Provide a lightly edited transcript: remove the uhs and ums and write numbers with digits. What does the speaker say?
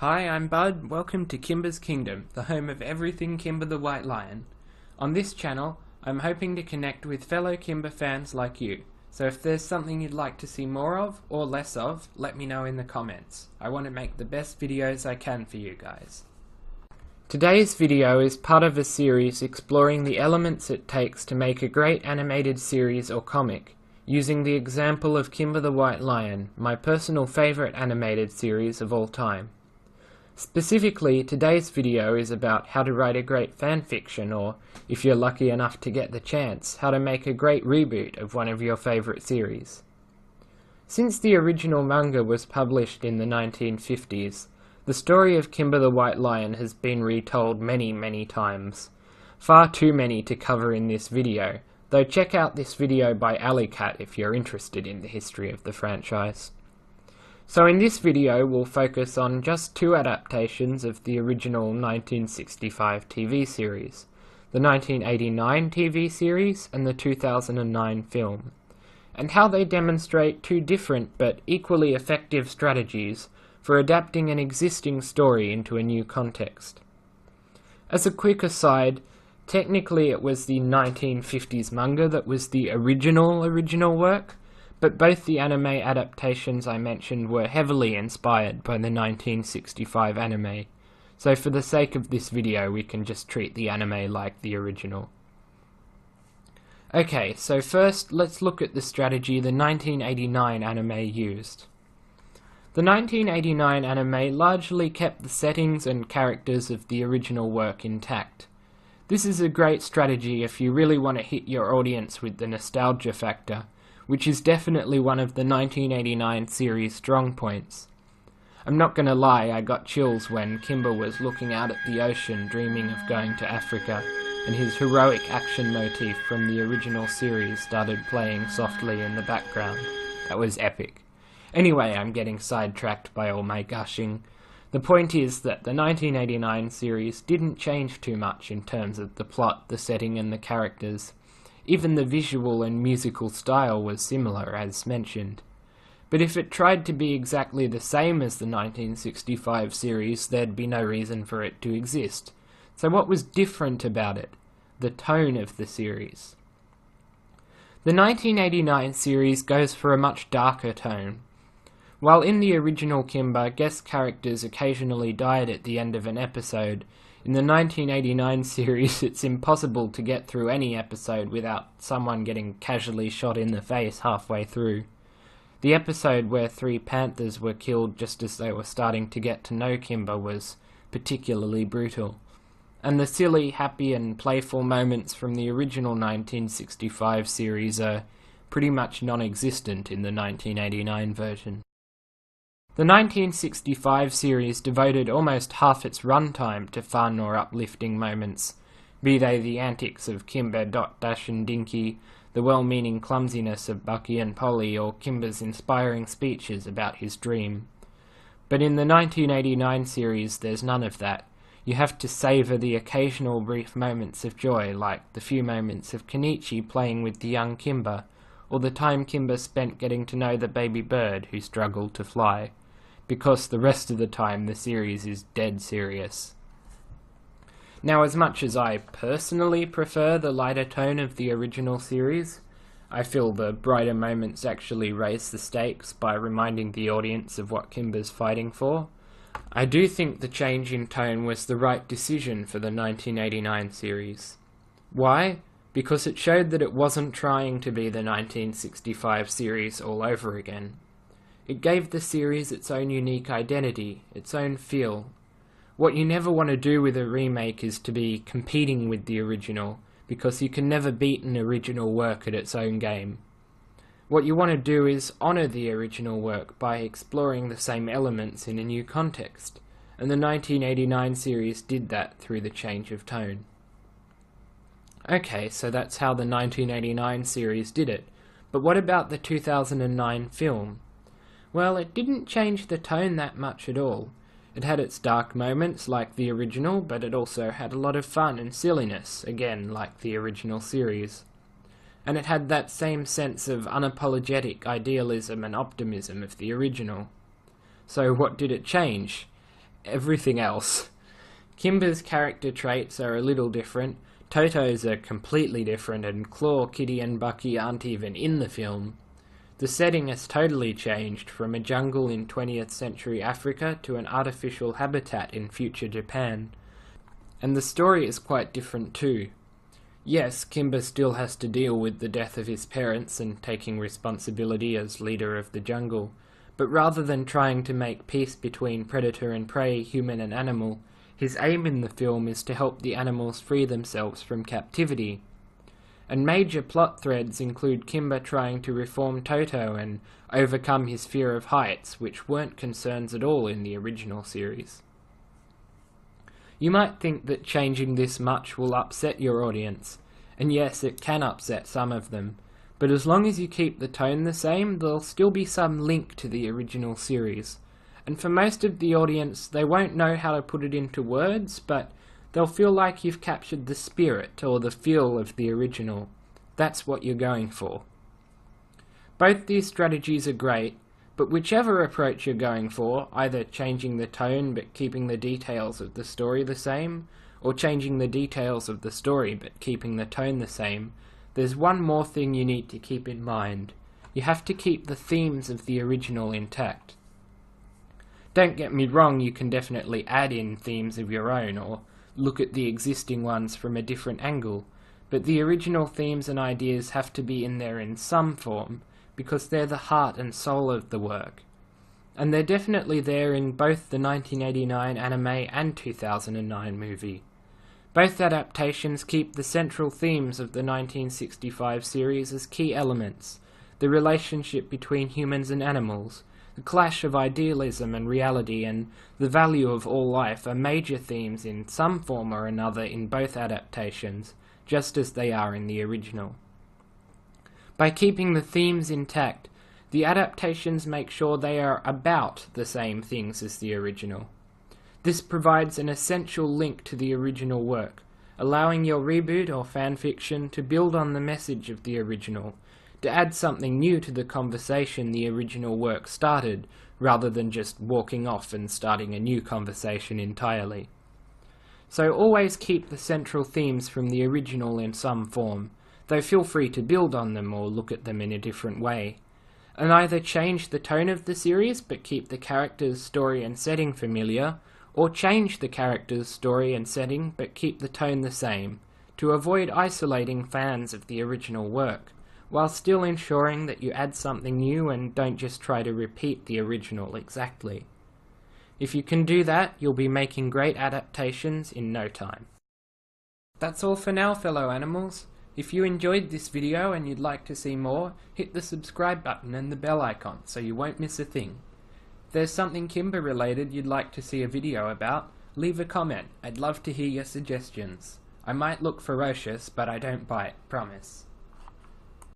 Hi, I'm Bud. Welcome to Kimber's Kingdom, the home of everything Kimber the White Lion. On this channel, I'm hoping to connect with fellow Kimber fans like you. So if there's something you'd like to see more of, or less of, let me know in the comments. I want to make the best videos I can for you guys. Today's video is part of a series exploring the elements it takes to make a great animated series or comic, using the example of Kimber the White Lion, my personal favourite animated series of all time. Specifically, today's video is about how to write a great fanfiction, or, if you're lucky enough to get the chance, how to make a great reboot of one of your favourite series. Since the original manga was published in the 1950s, the story of Kimber the White Lion has been retold many times. Far too many to cover in this video, though check out this video by Alleycat if you're interested in the history of the franchise. So in this video we'll focus on just two adaptations of the original 1965 TV series, the 1989 TV series and the 2009 film, and how they demonstrate two different but equally effective strategies for adapting an existing story into a new context. As a quick aside, technically it was the 1950s manga that was the original work, but both the anime adaptations I mentioned were heavily inspired by the 1965 anime, so for the sake of this video we can just treat the anime like the original. Okay, so first let's look at the strategy the 1989 anime used. The 1989 anime largely kept the settings and characters of the original work intact. This is a great strategy if you really want to hit your audience with the nostalgia factor, which is definitely one of the 1989 series' strong points. I'm not gonna lie, I got chills when Kimber was looking out at the ocean dreaming of going to Africa, and his heroic action motif from the original series started playing softly in the background. That was epic. Anyway, I'm getting sidetracked by all my gushing. The point is that the 1989 series didn't change too much in terms of the plot, the setting and the characters. Even the visual and musical style was similar, as mentioned. But if it tried to be exactly the same as the 1965 series, there'd be no reason for it to exist. So what was different about it? The tone of the series. The 1989 series goes for a much darker tone. While in the original Kimber, guest characters occasionally died at the end of an episode, in the 1989 series it's impossible to get through any episode without someone getting casually shot in the face halfway through. The episode where 3 panthers were killed just as they were starting to get to know Kimber was particularly brutal. And the silly, happy and playful moments from the original 1965 series are pretty much non-existent in the 1989 version. The 1965 series devoted almost half its runtime to fun or uplifting moments, be they the antics of Kimber, Dot, Dash and Dinky, the well-meaning clumsiness of Bucky and Polly, or Kimber's inspiring speeches about his dream. But in the 1989 series there's none of that. You have to savour the occasional brief moments of joy, like the few moments of Kenichi playing with the young Kimber, or the time Kimber spent getting to know the baby bird who struggled to fly, because the rest of the time the series is dead serious. Now, as much as I personally prefer the lighter tone of the original series, I feel the brighter moments actually raise the stakes by reminding the audience of what Kimber's fighting for. I do think the change in tone was the right decision for the 1989 series. Why? Because it showed that it wasn't trying to be the 1965 series all over again. It gave the series its own unique identity, its own feel. What you never want to do with a remake is to be competing with the original, because you can never beat an original work at its own game. What you want to do is honour the original work by exploring the same elements in a new context, and the 1989 series did that through the change of tone. Okay, so that's how the 1989 series did it, but what about the 2009 film? Well, it didn't change the tone that much at all. It had its dark moments like the original, but it also had a lot of fun and silliness, again like the original series. And it had that same sense of unapologetic idealism and optimism of the original. So what did it change? everything else. Kimber's character traits are a little different, Toto's are completely different, and Claw, Kitty and Bucky aren't even in the film. The setting has totally changed from a jungle in 20th century Africa to an artificial habitat in future Japan. And the story is quite different too. Yes, Kimber still has to deal with the death of his parents and taking responsibility as leader of the jungle, but rather than trying to make peace between predator and prey, human and animal, his aim in the film is to help the animals free themselves from captivity. And major plot threads include Kimber trying to reform Toto and overcome his fear of heights, which weren't concerns at all in the original series. You might think that changing this much will upset your audience, and yes, it can upset some of them, but as long as you keep the tone the same, there'll still be some link to the original series. And for most of the audience, they won't know how to put it into words, but they'll feel like you've captured the spirit or the feel of the original. That's what you're going for. Both these strategies are great, but whichever approach you're going for, either changing the tone but keeping the details of the story the same, or changing the details of the story but keeping the tone the same, there's one more thing you need to keep in mind. You have to keep the themes of the original intact. Don't get me wrong, you can definitely add in themes of your own, or look at the existing ones from a different angle, but the original themes and ideas have to be in there in some form, because they're the heart and soul of the work. And they're definitely there in both the 1989 anime and 2009 movie. Both adaptations keep the central themes of the 1965 series as key elements: the relationship between humans and animals, the clash of idealism and reality, and the value of all life are major themes in some form or another in both adaptations, just as they are in the original. By keeping the themes intact, the adaptations make sure they are about the same things as the original. This provides an essential link to the original work, allowing your reboot or fanfiction to build on the message of the original, to add something new to the conversation the original work started, rather than just walking off and starting a new conversation entirely. So always keep the central themes from the original in some form, though feel free to build on them or look at them in a different way. And either change the tone of the series but keep the characters, story and setting familiar, or change the characters, story and setting but keep the tone the same, to avoid isolating fans of the original work, while still ensuring that you add something new and don't just try to repeat the original exactly. If you can do that, you'll be making great adaptations in no time. That's all for now, fellow animals. If you enjoyed this video and you'd like to see more, hit the subscribe button and the bell icon so you won't miss a thing. If there's something Kimber related you'd like to see a video about, leave a comment. I'd love to hear your suggestions. I might look ferocious, but I don't bite, promise.